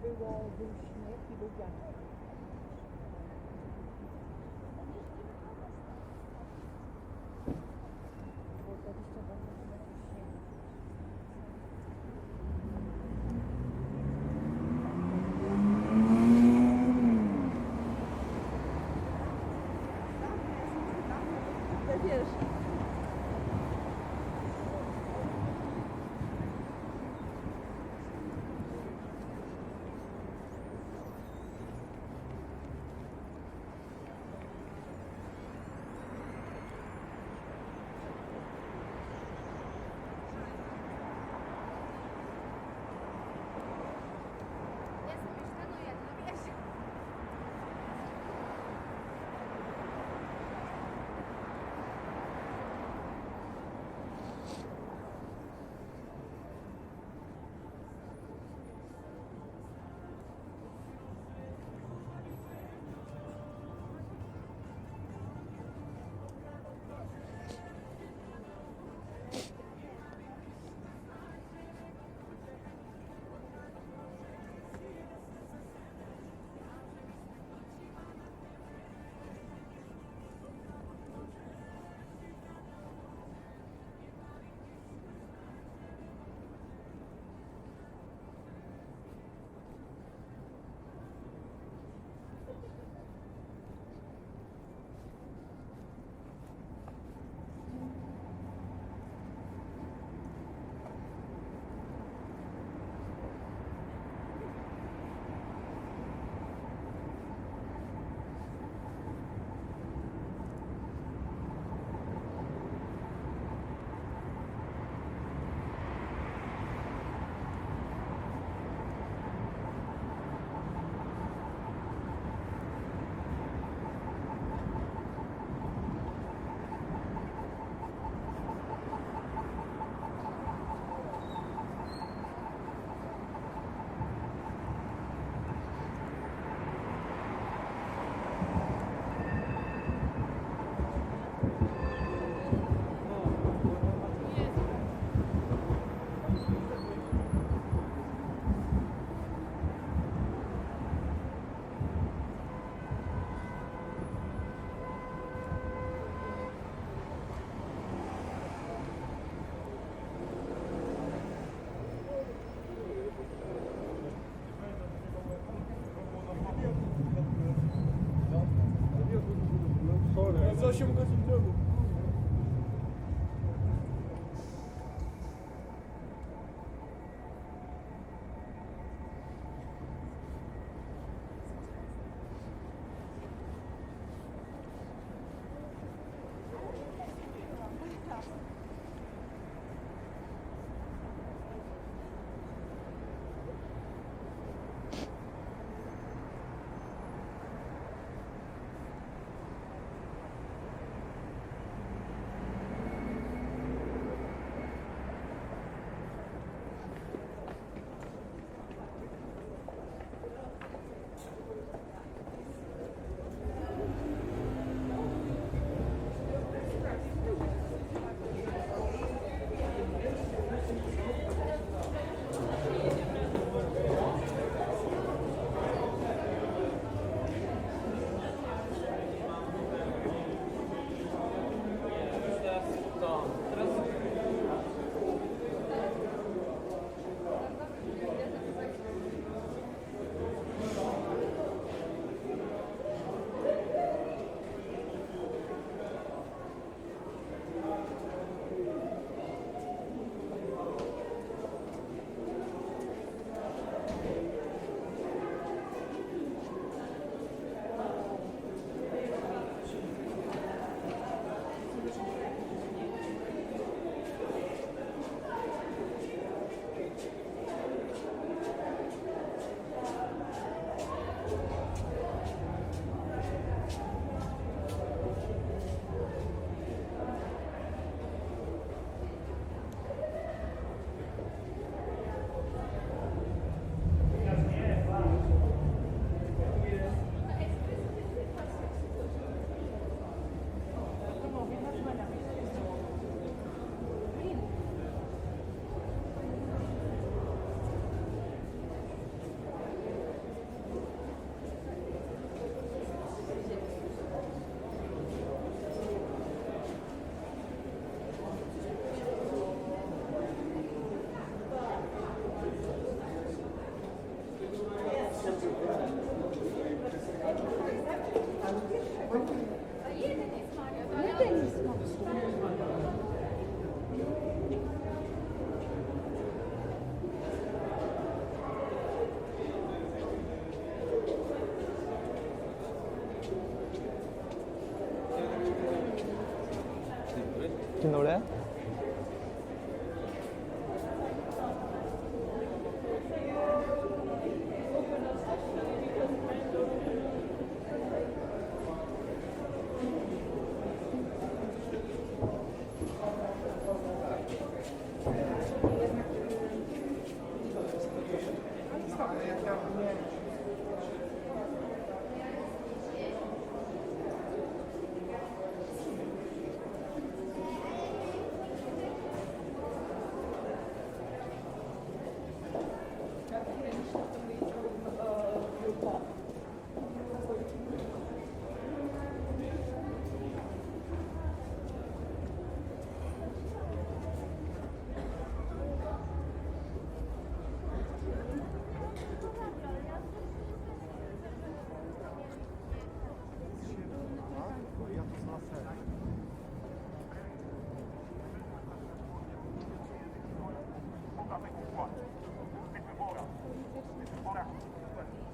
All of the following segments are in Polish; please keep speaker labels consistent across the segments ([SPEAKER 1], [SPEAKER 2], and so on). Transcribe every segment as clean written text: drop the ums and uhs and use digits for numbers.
[SPEAKER 1] Był śnieg i był wiatr. Było 22 cm śniegu. Wiesz.
[SPEAKER 2] Za 8 godzin temu.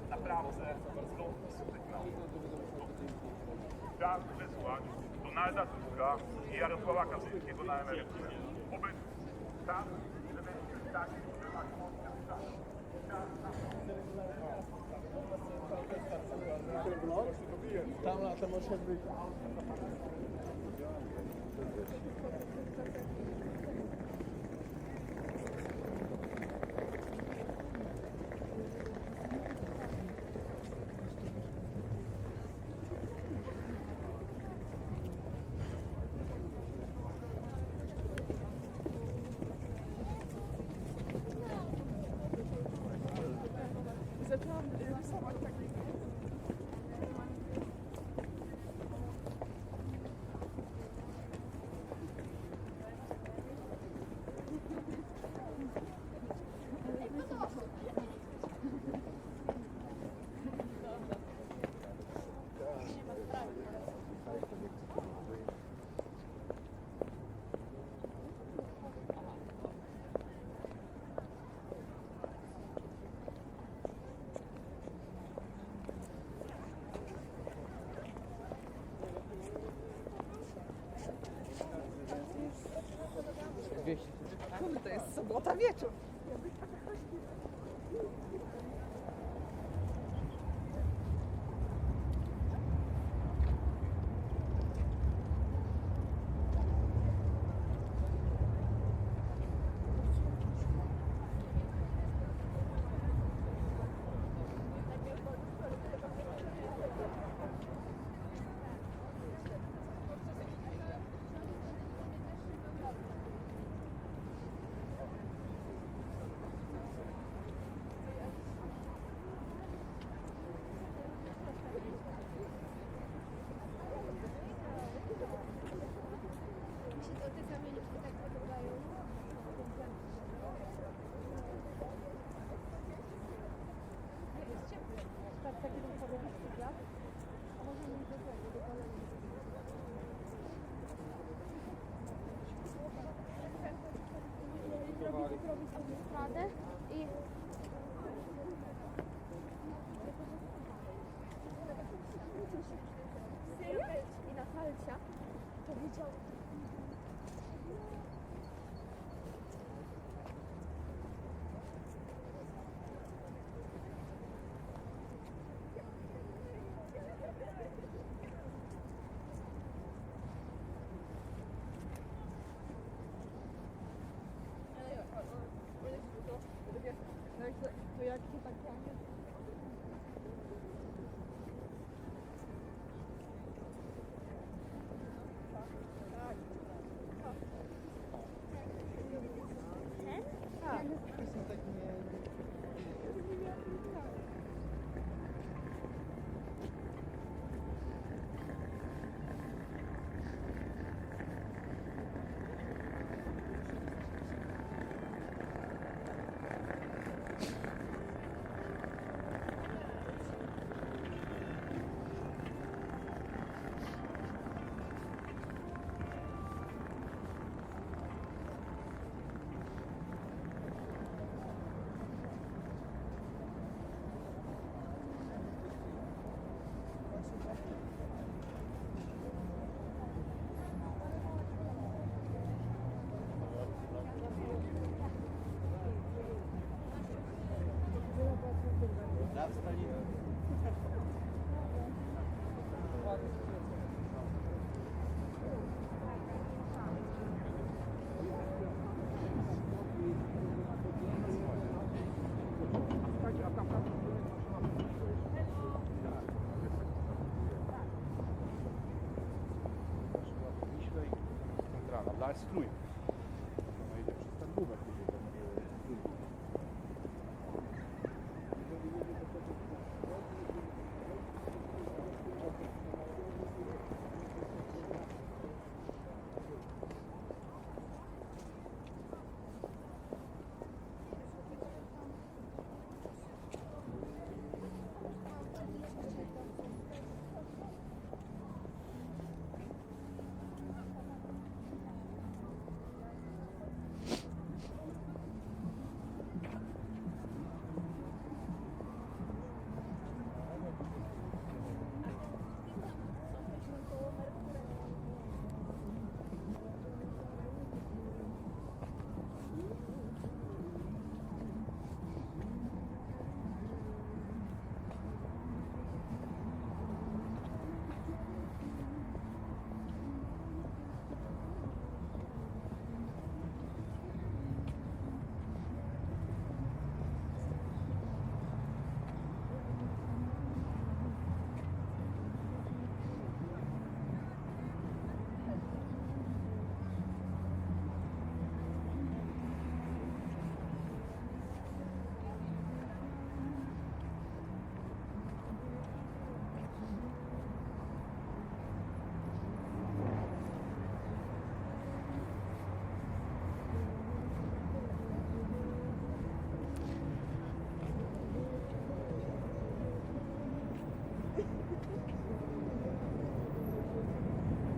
[SPEAKER 2] Na prawo chciałem wysłać Donalda Tuska i Jarosława Kaczyńskiego na emeryturę. Oby tak, żeby tak,
[SPEAKER 3] Tam na to może być.
[SPEAKER 1] Zaczęłam rysować takie. Kurde, to jest sobota wieczór.
[SPEAKER 4] Mi się to te kamieniczki tak podobają.
[SPEAKER 1] Jest ciepło. Tak, takie bym powiedzieć, tak? A może nie do tego, do palenia.
[SPEAKER 4] Zrobić sobie stradę i... I Natalcia to widział.
[SPEAKER 1] To jak się tak
[SPEAKER 3] Słuchajcie, a tam jest strój. Ona idzie przez targówek.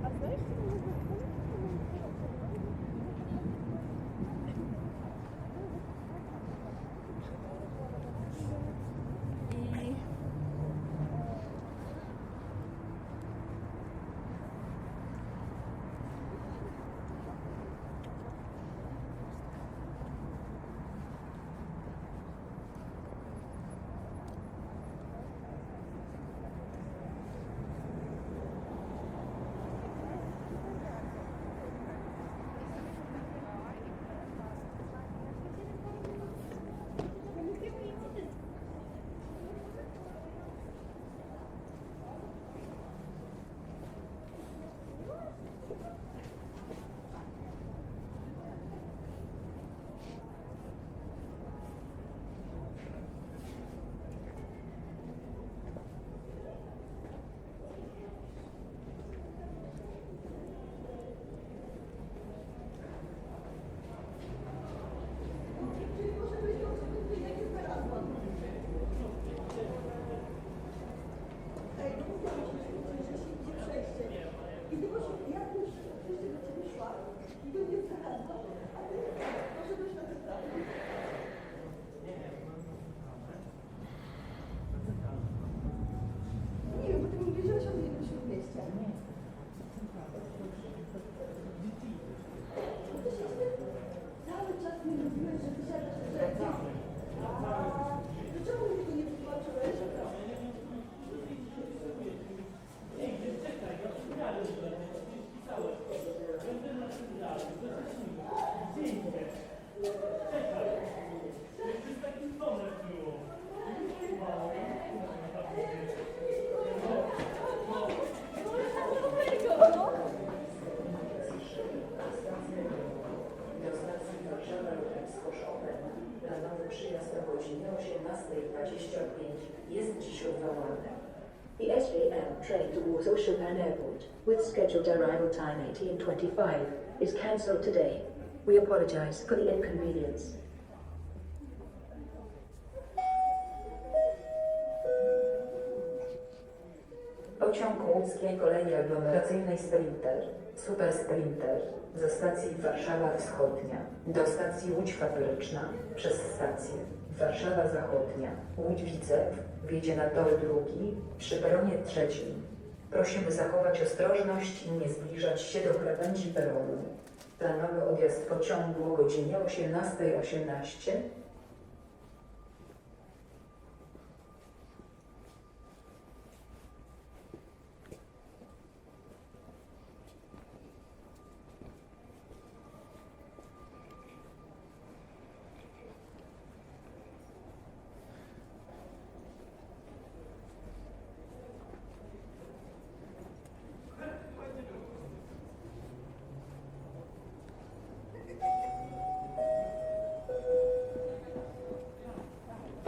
[SPEAKER 1] A znasz I
[SPEAKER 5] Nie wiem, bo ty mi wiedziałeś o jednym śródmieście. Bo ty się cały czas nie mówiłeś, że ty siadasz w rzece. To czemu mi tego nie wytłumaczyłeś?
[SPEAKER 6] Do stacji Warszawa Lotnisko Chopin planowy przyjazd o godzinie 18:25 jest dziś odwołany.
[SPEAKER 7] The SJM train to Warsaw Chopin Airport, with scheduled arrival time 18:25, is cancelled today. We apologize for the inconvenience.
[SPEAKER 6] Pociąg łódzkiej kolei aglomeracyjnej Sprinter, Super Sprinter, ze stacji Warszawa Wschodnia do stacji Łódź Fabryczna, przez stację Warszawa Zachodnia, Łódź Widzew, wjedzie na tor drugi, przy peronie trzecim. Prosimy zachować ostrożność i nie zbliżać się do krawędzi peronu. Planowy odjazd pociągu o godzinie 18:18.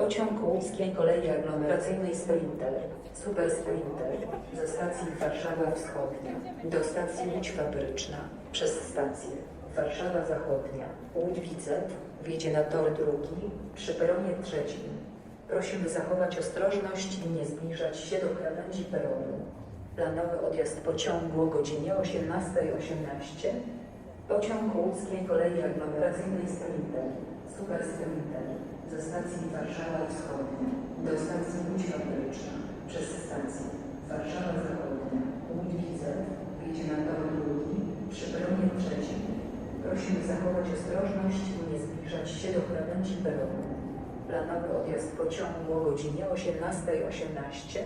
[SPEAKER 6] Pociąg Łódzkiej Kolei Aglomeracyjnej Sprinter, Super Sprinter, ze stacji Warszawa Wschodnia do stacji Łódź Fabryczna, przez stację Warszawa Zachodnia, Łódź Widzew, wjedzie na tor drugi, przy peronie trzecim. Prosimy zachować ostrożność i nie zbliżać się do krawędzi peronu. Planowy odjazd pociągu o godzinie 18:18. Pociąg Łódzkiej Kolei Aglomeracyjnej Sprinter, Super Sprinter, ze stacji Warszawa Wschodnia do stacji Łódź Fabryczna, przez stację Warszawa Zachodnia, Łódź Widzew, wjedzie na tor drugi, przy peronie trzecim. Prosimy zachować ostrożność i nie zbliżać się do krawędzi peronu. Planowy odjazd pociągu o godzinie 18:18.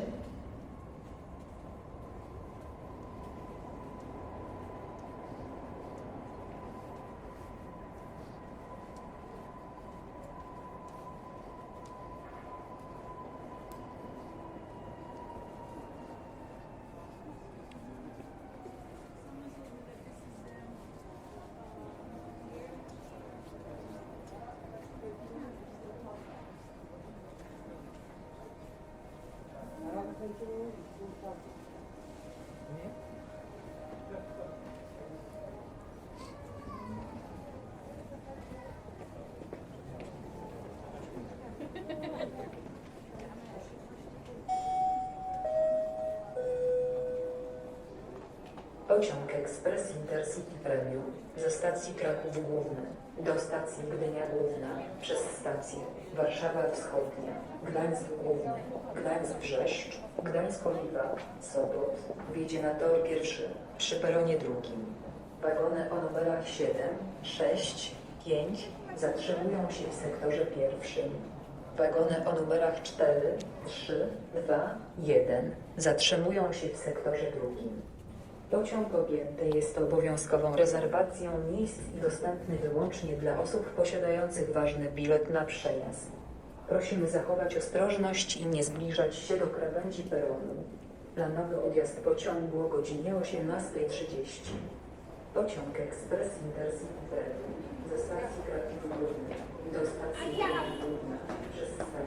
[SPEAKER 6] Pociąg Ekspres Intercity Premium ze stacji Kraków Główny do stacji Gdynia Główna, przez stację Warszawa Wschodnia, Gdańsk Główny, Gdańsk Brzeszcz, Gdańsk Oliwa, Sopot, wjedzie na tor pierwszy, przy peronie drugim. Wagony o numerach 7, 6, 5 zatrzymują się w sektorze pierwszym. Wagony o numerach 4, 3, 2, 1 zatrzymują się w sektorze drugim. Pociąg objęty jest obowiązkową rezerwacją miejsc i dostępny wyłącznie dla osób posiadających ważny bilet na przejazd. Prosimy zachować ostrożność i nie zbliżać się do krawędzi peronu. Planowy odjazd pociągu o godzinie 18:30. Pociąg Ekspres Intercity Premium ze stacji Kraków Główny do stacji Kraków Główna, przez stację